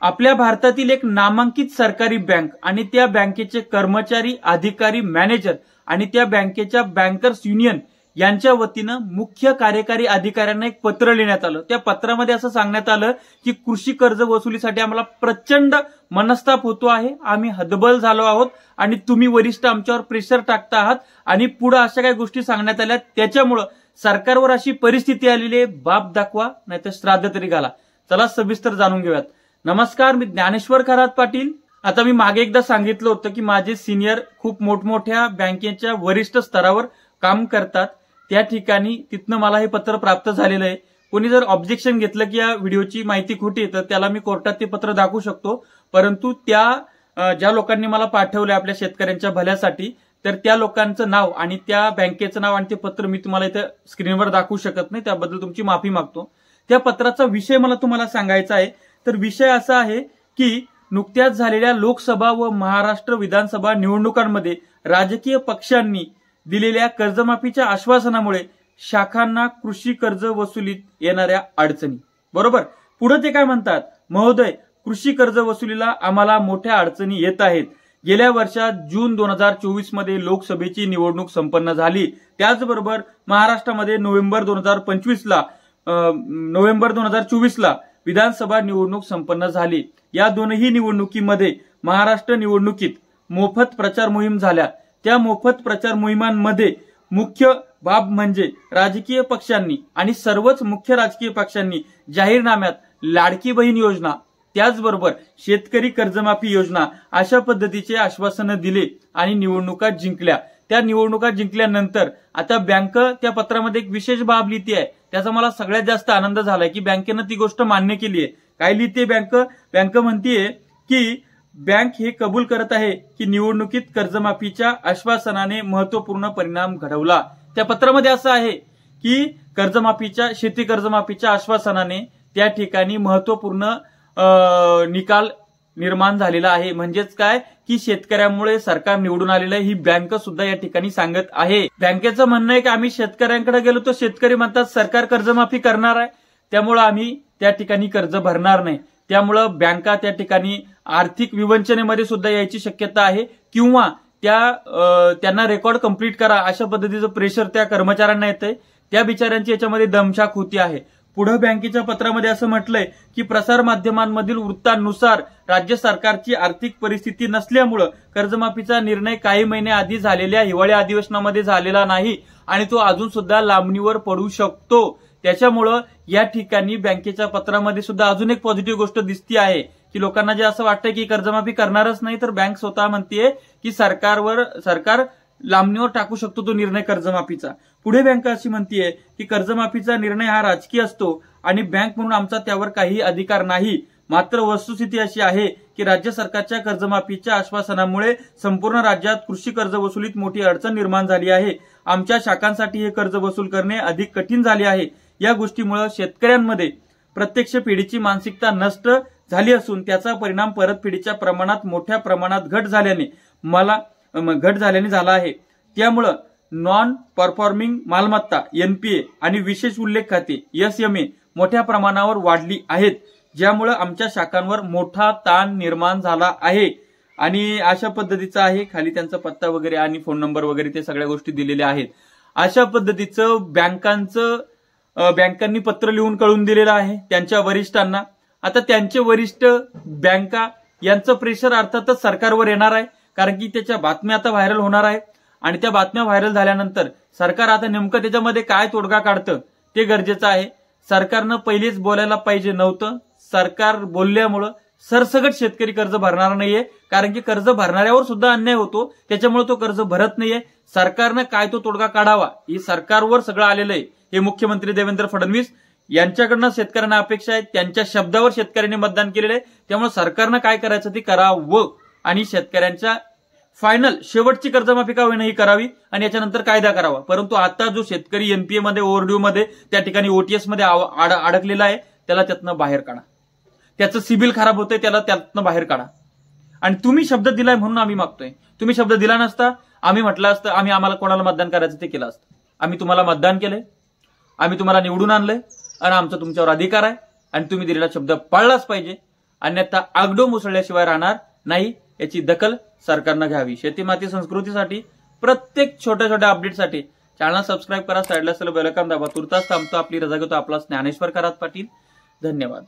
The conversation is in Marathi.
आपल्या भारतातील एक नामांकित सरकारी बँक आणि त्या बँकेचे कर्मचारी, अधिकारी, मॅनेजर आणि त्या बँकेच्या बँकर्स युनियन यांच्या वतीनं मुख्य कार्यकारी अधिकाऱ्यांना एक पत्र लिहिण्यात आलं। त्या पत्रामध्ये असं सांगण्यात आलं की कृषी कर्ज वसुलीसाठी आम्हाला प्रचंड मनस्ताप होतो आहे, आम्ही हतबल झालो आहोत आणि तुम्ही वरिष्ठ आमच्यावर प्रेशर टाकता आहात आणि पुढे अशा काही गोष्टी सांगण्यात आल्या, त्याच्यामुळे सरकारवर अशी परिस्थिती आलेली आहे, बाप दाखवा नाहीतर श्राद्ध तरी घाला। चला सविस्तर जाणून घेऊयात। नमस्कार, मी ज्ञानेश्वर खरात पाटील। आता मी मागे एकदा सांगितलं होतं की माझे सिनियर खूप मोठमोठ्या बँकेच्या वरिष्ठ स्तरावर काम करतात, त्या ठिकाणी तिथनं मला हे पत्र प्राप्त झालेलं आहे। कोणी जर ऑब्जेक्शन घेतलं की या व्हिडिओची माहिती खोटी आहे तर त्याला मी कोर्टात ते पत्र दाखवू शकतो, परंतु ज्या लोकांनी मला पाठवले आपल्या शेतकऱ्यांच्या भल्यासाठी, तर त्या लोकांचं नाव आणि त्या बँकेचं नाव आणि ते पत्र मी तुम्हाला इथे स्क्रीनवर दाखवू शकत नाही, त्याबद्दल तुमची माफी मागतो। त्या पत्राचा विषय मला तुम्हाला सांगायचा आहे। तर विषय असा आहे की नुकत्याच झालेल्या लोकसभा व महाराष्ट्र विधानसभा निवडणुकांमध्ये राजकीय पक्षांनी दिलेल्या कर्जमाफीच्या आश्वासनामुळे शाखांना कृषी कर्ज वसुलीत येणाऱ्या अडचणी। बरोबर, पुढे ते काय म्हणतात, महोदय कृषी कर्ज वसुलीला आम्हाला मोठ्या अडचणी येत आहेत। गेल्या वर्षात जून 2024 मध्ये लोकसभेची निवडणूक संपन्न झाली, त्याचबरोबर महाराष्ट्रामध्ये नोव्हेंबर 2024 ला विधानसभा निवडणूक संपन्न झाली। या दोनही निवडणुकीमध्ये महाराष्ट्र निवडणुकीत मोफत प्रचार मोहीम झाल्या। त्या मोफत प्रचार मोहिमांमध्ये मुख्य बाब म्हणजे राजकीय पक्षांनी आणि सर्वच मुख्य राजकीय पक्षांनी जाहीरनाम्यात लाडकी बहीण योजना, त्याचबरोबर शेतकरी कर्जमाफी योजना अशा पद्धतीचे आश्वासनं दिले आणि निवडणुका जिंकल्या। त्या निवडणुका जिंकल्यानंतर आता बँक त्या पत्रामध्ये एक विशेष बाब लिहिते आहे, त्याचा मला सगळ्यात जास्त आनंद झालाय की बँकेनं ती गोष्ट मान्य केली आहे। काय लिहिते बँक म्हणतीये की बँक हे कबूल करत आहे की निवडणुकीत कर्जमाफीच्या आश्वासनाने महत्वपूर्ण परिणाम घडवला। त्या पत्रामध्ये असं आहे की शेती कर्जमाफीच्या आश्वासनाने त्या ठिकाणी महत्वपूर्ण निकाल निर्माण झालेला आहे। म्हणजेच काय की शेतकऱ्यांमुळे सरकार निवडून आलेलं आहे, ही बँक सुद्धा या ठिकाणी सांगत आहे। बँकेचं म्हणणं आहे की आम्ही शेतकऱ्यांकडे गेलो तर शेतकरी म्हणतात सरकार कर्जमाफी करणार आहे, त्यामुळे आम्ही त्या ठिकाणी कर्ज भरणार नाही। त्यामुळे बँका त्या ठिकाणी आर्थिक विवंचनेमध्ये सुद्धा यायची शक्यता आहे किंवा त्यांना रेकॉर्ड कंप्लीट करा अशा पद्धतीचं प्रेशर त्या कर्मचाऱ्यांना येतंय, त्या बिचाऱ्यांची याच्यामध्ये दमछाक होती आहे। पुढे बँकेच्या पत्रामध्ये असं म्हटलंय की प्रसार माध्यमांमधील वृत्तांनुसार राज्य सरकारची आर्थिक परिस्थिती नसल्यामुळे कर्जमाफीचा निर्णय काही महिने आधी झालेल्या हिवाळी अधिवेशनामध्ये झालेला नाही आणि तो अजून सुद्धा लांबणीवर पडू शकतो। त्याच्यामुळं या ठिकाणी बँकेच्या पत्रामध्ये सुद्धा अजून एक पॉझिटिव्ह गोष्ट दिसती आहे की लोकांना जे असं वाटतंय की कर्जमाफी करणारच नाही, तर बँक स्वतः म्हणतेय की सरकार लांबणीवर टाकू शकतो तो निर्णय कर्जमाफीचा। पुढे बँक अशी म्हणतेय की कर्जमाफीचा निर्णय हा राजकीय असतो आणि बँक म्हणून आमचा त्यावर काही अधिकार नाही, मात्र वस्तुस्थिती अशी आहे की राज्य सरकारच्या कर्जमाफीच्या आश्वासनामुळे संपूर्ण राज्यात कृषी कर्ज वसुलीत मोठी अडचण निर्माण झाली आहे। आमच्या शाखांसाठी हे कर्ज वसूल करणे अधिक कठीण झाले आहे। या गोष्टीमुळे शेतकऱ्यांमध्ये प्रत्यक्ष पिढीची मानसिकता नष्ट झाली असून त्याचा परिणाम परतफेडीच्या प्रमाणात मोठ्या प्रमाणात घट झाल्याने झाला आहे। त्यामुळे नॉन परफॉर्मिंग मालमत्ता NPA आणि विशेष उल्लेख खाते SMA मोठ्या प्रमाणावर वाढली आहेत, ज्यामुळे आमच्या शाखांवर मोठा ताण निर्माण झाला आहे। आणि अशा पद्धतीचा आहे, खाली त्यांचा पत्ता वगैरे आणि फोन नंबर वगैरे ते सगळ्या गोष्टी दिलेल्या आहेत। अशा पद्धतीचं बँकांनी पत्र लिहून कळून दिलेलं आहे त्यांच्या वरिष्ठांना। आता त्यांचे वरिष्ठ बँका यांचं प्रेशर अर्थातच सरकारवर येणार आहे, कारण की त्याच्या बातम्या आता व्हायरल होणार आहेत आणि त्या बातम्या व्हायरल झाल्यानंतर सरकार आता नेमकं त्याच्यामध्ये काय तोडगा काढतं ते गरजेचं आहे। सरकारनं पहिलेच बोलायला पाहिजे नव्हतं, सरकार बोलल्यामुळं सरसकट शेतकरी कर्ज भरणार नाहीये, कारण की कर्ज भरणाऱ्यावर सुद्धा अन्याय होतो, त्याच्यामुळे तो कर्ज भरत नाहीये। सरकारनं काय तो तोडगा काढावा ही सरकारवर सगळं आलेलं आहे। हे मुख्यमंत्री देवेंद्र फडणवीस यांच्याकडनं शेतकऱ्यांना अपेक्षा आहे, त्यांच्या शब्दावर शेतकऱ्यांनी मतदान केलेलं आहे, त्यामुळे सरकारनं काय करायचं ते करावं आणि शेतकऱ्यांच्या फायनल शेवटची कर्जमाफी का होईना ही करावी आणि याच्यानंतर कायदा करावा। परंतु आता जो शेतकरी NPA मध्ये ओव्हरड्यू मध्ये त्या ठिकाणी OTS मध्ये अडकलेला आहे त्याला त्यातनं बाहेर काढा, त्याचं सिबिल खराब होतंय त्याला त्यातनं बाहेर काढा। आणि तुम्ही शब्द दिलाय म्हणून आम्ही मागतोय, तुम्ही शब्द दिला नसता आम्ही म्हटलं असतं आम्हाला कोणाला मतदान करायचं ते केलं असतं। आम्ही तुम्हाला मतदान केलंय, आम्ही तुम्हाला निवडून आणलंय आणि आमचा तुमच्यावर अधिकार आहे आणि तुम्ही दिलेला शब्द पाळलाच पाहिजे। अन्यथा आगडो मुसळल्याशिवाय राहणार नाही, याची दखल सरकारनं घ्यावी। शेती माती संस्कृतीसाठी प्रत्येक छोट्या छोट्या अपडेटसाठी चॅनल सबस्क्राईब करा, साईडला असलेलं बेल आयकॉन दाबा। तुर्तास थांबतो, आपली रजा घेतो। आपला ज्ञानेश्वर करात पाटील, धन्यवाद।